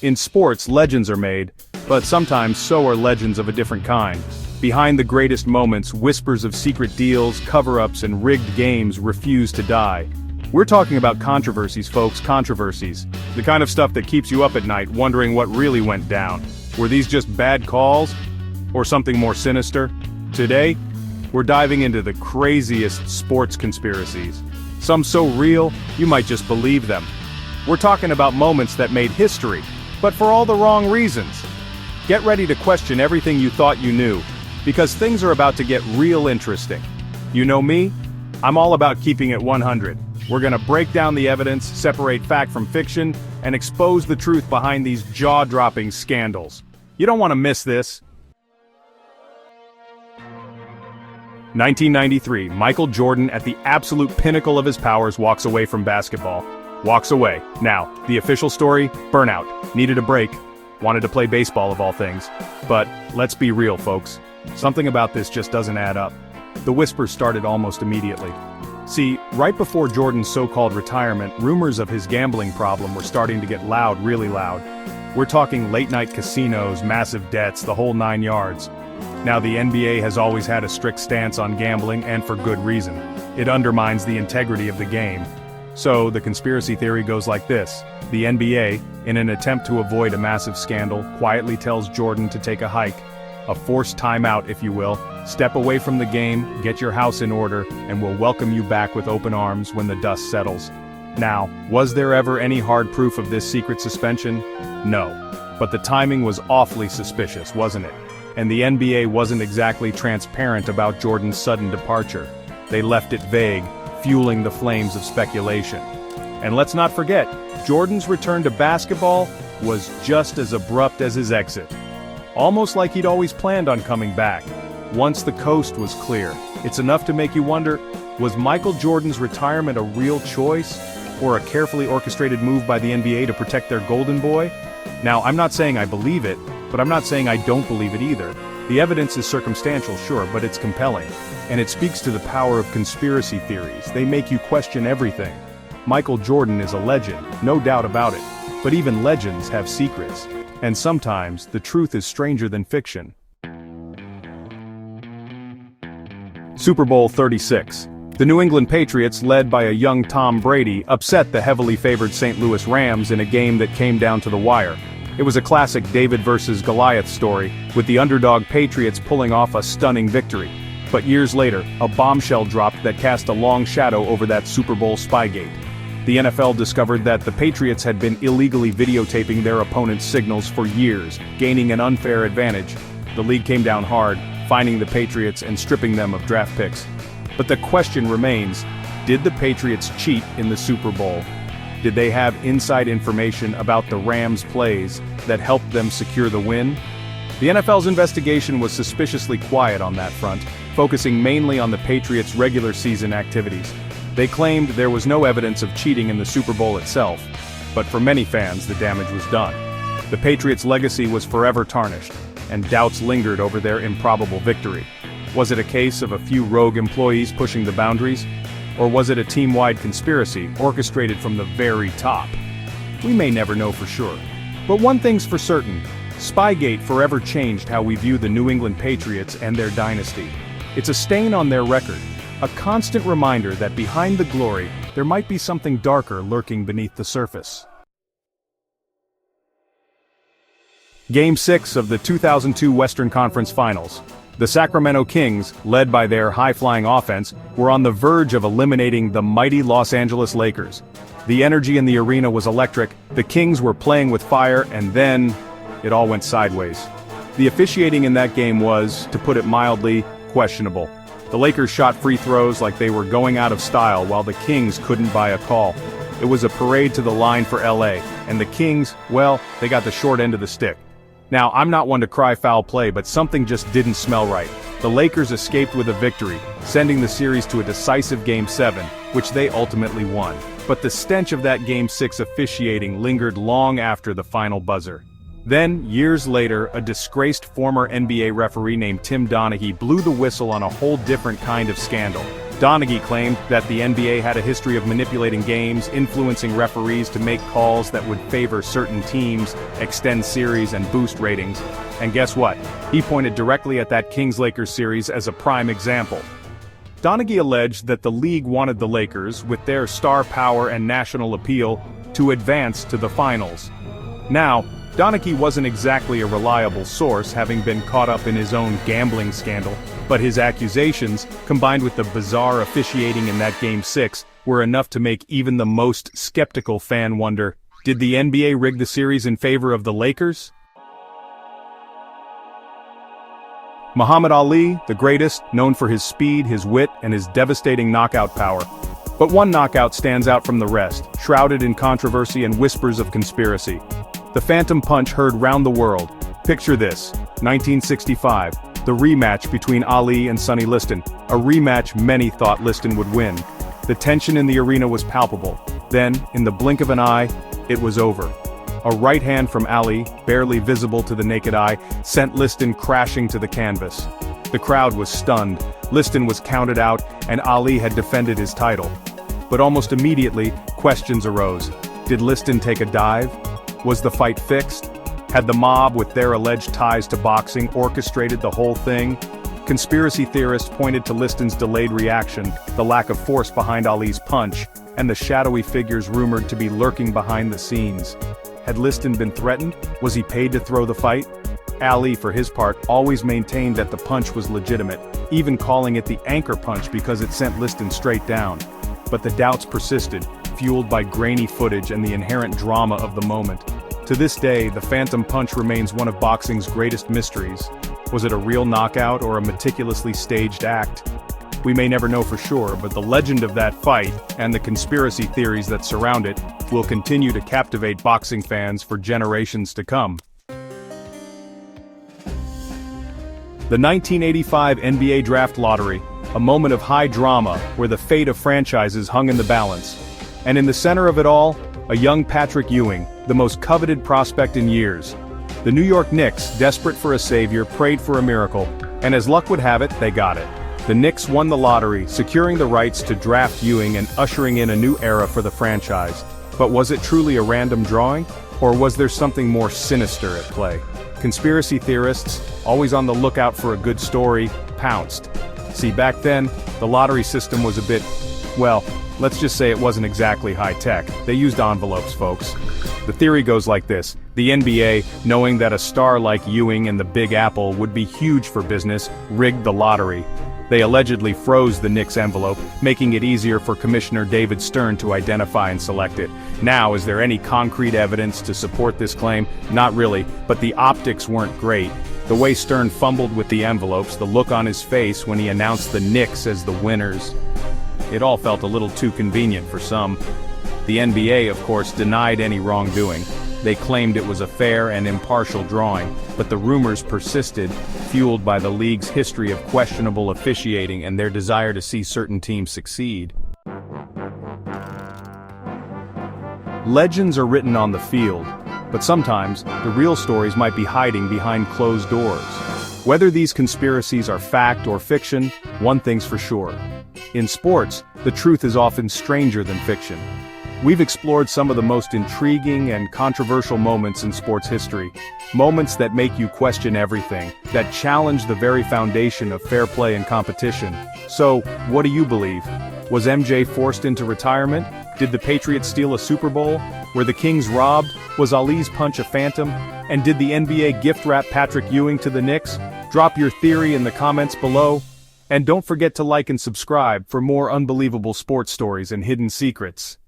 In sports, legends are made, but sometimes so are legends of a different kind. Behind the greatest moments, whispers of secret deals, cover-ups, and rigged games refuse to die. We're talking about controversies, folks, controversies. The kind of stuff that keeps you up at night wondering what really went down. Were these just bad calls? Or something more sinister? Today, we're diving into the craziest sports conspiracies. Some so real, you might just believe them. We're talking about moments that made history, but for all the wrong reasons. Get ready to question everything you thought you knew, because things are about to get real interesting. You know me? I'm all about keeping it 100. We're gonna break down the evidence, separate fact from fiction, and expose the truth behind these jaw-dropping scandals. You don't want to miss this. 1993, Michael Jordan, at the absolute pinnacle of his powers, walks away from basketball. Walks away. Now, the official story? Burnout. Needed a break. Wanted to play baseball of all things. But, let's be real, folks. Something about this just doesn't add up. The whispers started almost immediately. See, right before Jordan's so-called retirement, rumors of his gambling problem were starting to get loud, really loud. We're talking late-night casinos, massive debts, the whole 9 yards. Now, the NBA has always had a strict stance on gambling, and for good reason. It undermines the integrity of the game. So, the conspiracy theory goes like this. The NBA, in an attempt to avoid a massive scandal, quietly tells Jordan to take a hike. A forced timeout, if you will. Step away from the game, get your house in order, and we'll welcome you back with open arms when the dust settles. Now, was there ever any hard proof of this secret suspension? No. But the timing was awfully suspicious, wasn't it? And the NBA wasn't exactly transparent about Jordan's sudden departure. They left it vague, fueling the flames of speculation. And let's not forget, Jordan's return to basketball was just as abrupt as his exit. Almost like he'd always planned on coming back. Once the coast was clear, it's enough to make you wonder, was Michael Jordan's retirement a real choice? Or a carefully orchestrated move by the NBA to protect their golden boy? Now, I'm not saying I believe it, but I'm not saying I don't believe it either. The evidence is circumstantial, sure, but it's compelling. And it speaks to the power of conspiracy theories. They make you question everything. Michael Jordan is a legend, no doubt about it. But even legends have secrets. And sometimes, the truth is stranger than fiction. Super Bowl 36. The New England Patriots, led by a young Tom Brady, upset the heavily favored St. Louis Rams in a game that came down to the wire. It was a classic David versus Goliath story, with the underdog Patriots pulling off a stunning victory. But years later, a bombshell dropped that cast a long shadow over that Super Bowl Spygate. The NFL discovered that the Patriots had been illegally videotaping their opponents' signals for years, gaining an unfair advantage. The league came down hard, fining the Patriots and stripping them of draft picks. But the question remains, did the Patriots cheat in the Super Bowl? Did they have inside information about the Rams' plays that helped them secure the win? The NFL's investigation was suspiciously quiet on that front, focusing mainly on the Patriots' regular season activities. They claimed there was no evidence of cheating in the Super Bowl itself, but for many fans the damage was done. The Patriots' legacy was forever tarnished, and doubts lingered over their improbable victory. Was it a case of a few rogue employees pushing the boundaries? Or was it a team-wide conspiracy orchestrated from the very top? We may never know for sure. But one thing's for certain, Spygate forever changed how we view the New England Patriots and their dynasty. It's a stain on their record, a constant reminder that behind the glory, there might be something darker lurking beneath the surface. Game 6 of the 2002 Western Conference Finals. The Sacramento Kings, led by their high-flying offense, were on the verge of eliminating the mighty Los Angeles Lakers. The energy in the arena was electric, the Kings were playing with fire, and then, it all went sideways. The officiating in that game was, to put it mildly, questionable. The Lakers shot free throws like they were going out of style while the Kings couldn't buy a call. It was a parade to the line for LA, and the Kings, well, they got the short end of the stick. Now, I'm not one to cry foul play, but something just didn't smell right. The Lakers escaped with a victory, sending the series to a decisive Game 7, which they ultimately won. But the stench of that Game 6 officiating lingered long after the final buzzer. Then, years later, a disgraced former NBA referee named Tim Donaghy blew the whistle on a whole different kind of scandal. Donaghy claimed that the NBA had a history of manipulating games, influencing referees to make calls that would favor certain teams, extend series, and boost ratings. And guess what? He pointed directly at that Kings-Lakers series as a prime example. Donaghy alleged that the league wanted the Lakers, with their star power and national appeal, to advance to the finals. Now, Donaghy wasn't exactly a reliable source, having been caught up in his own gambling scandal, but his accusations, combined with the bizarre officiating in that Game 6, were enough to make even the most skeptical fan wonder, did the NBA rig the series in favor of the Lakers? Muhammad Ali, the greatest, known for his speed, his wit, and his devastating knockout power. But one knockout stands out from the rest, shrouded in controversy and whispers of conspiracy. The Phantom Punch heard round the world. Picture this, 1965, the rematch between Ali and Sonny Liston, a rematch many thought Liston would win. The tension in the arena was palpable. Then, in the blink of an eye, it was over. A right hand from Ali, barely visible to the naked eye, sent Liston crashing to the canvas. The crowd was stunned, Liston was counted out, and Ali had defended his title. But almost immediately, questions arose. Did Liston take a dive? Was the fight fixed? Had the mob, with their alleged ties to boxing, orchestrated the whole thing? Conspiracy theorists pointed to Liston's delayed reaction, the lack of force behind Ali's punch, and the shadowy figures rumored to be lurking behind the scenes. Had Liston been threatened? Was he paid to throw the fight? Ali, for his part, always maintained that the punch was legitimate, even calling it the anchor punch because it sent Liston straight down. But the doubts persisted, fueled by grainy footage and the inherent drama of the moment. To this day, the Phantom Punch remains one of boxing's greatest mysteries. Was it a real knockout or a meticulously staged act? We may never know for sure, but the legend of that fight, and the conspiracy theories that surround it, will continue to captivate boxing fans for generations to come. The 1985 NBA Draft Lottery, a moment of high drama where the fate of franchises hung in the balance. And in the center of it all, a young Patrick Ewing, the most coveted prospect in years. The New York Knicks, desperate for a savior, prayed for a miracle, and as luck would have it, they got it. The Knicks won the lottery, securing the rights to draft Ewing and ushering in a new era for the franchise. But was it truly a random drawing? Or was there something more sinister at play? Conspiracy theorists, always on the lookout for a good story, pounced. See, back then, the lottery system was a bit, well, let's just say it wasn't exactly high-tech. They used envelopes, folks. The theory goes like this. The NBA, knowing that a star like Ewing and the Big Apple would be huge for business, rigged the lottery. They allegedly froze the Knicks envelope, making it easier for Commissioner David Stern to identify and select it. Now, is there any concrete evidence to support this claim? Not really, but the optics weren't great. The way Stern fumbled with the envelopes, the look on his face when he announced the Knicks as the winners. It all felt a little too convenient for some. The NBA, of course, denied any wrongdoing. They claimed it was a fair and impartial drawing, but the rumors persisted, fueled by the league's history of questionable officiating and their desire to see certain teams succeed. Legends are written on the field, but sometimes, the real stories might be hiding behind closed doors. Whether these conspiracies are fact or fiction, one thing's for sure. In sports, the truth is often stranger than fiction. We've explored some of the most intriguing and controversial moments in sports history. Moments that make you question everything, that challenge the very foundation of fair play and competition. So, what do you believe? Was MJ forced into retirement? Did the Patriots steal a Super Bowl? Were the Kings robbed? Was Ali's punch a phantom? And did the NBA gift-wrap Patrick Ewing to the Knicks? Drop your theory in the comments below. And don't forget to like and subscribe for more unbelievable sports stories and hidden secrets.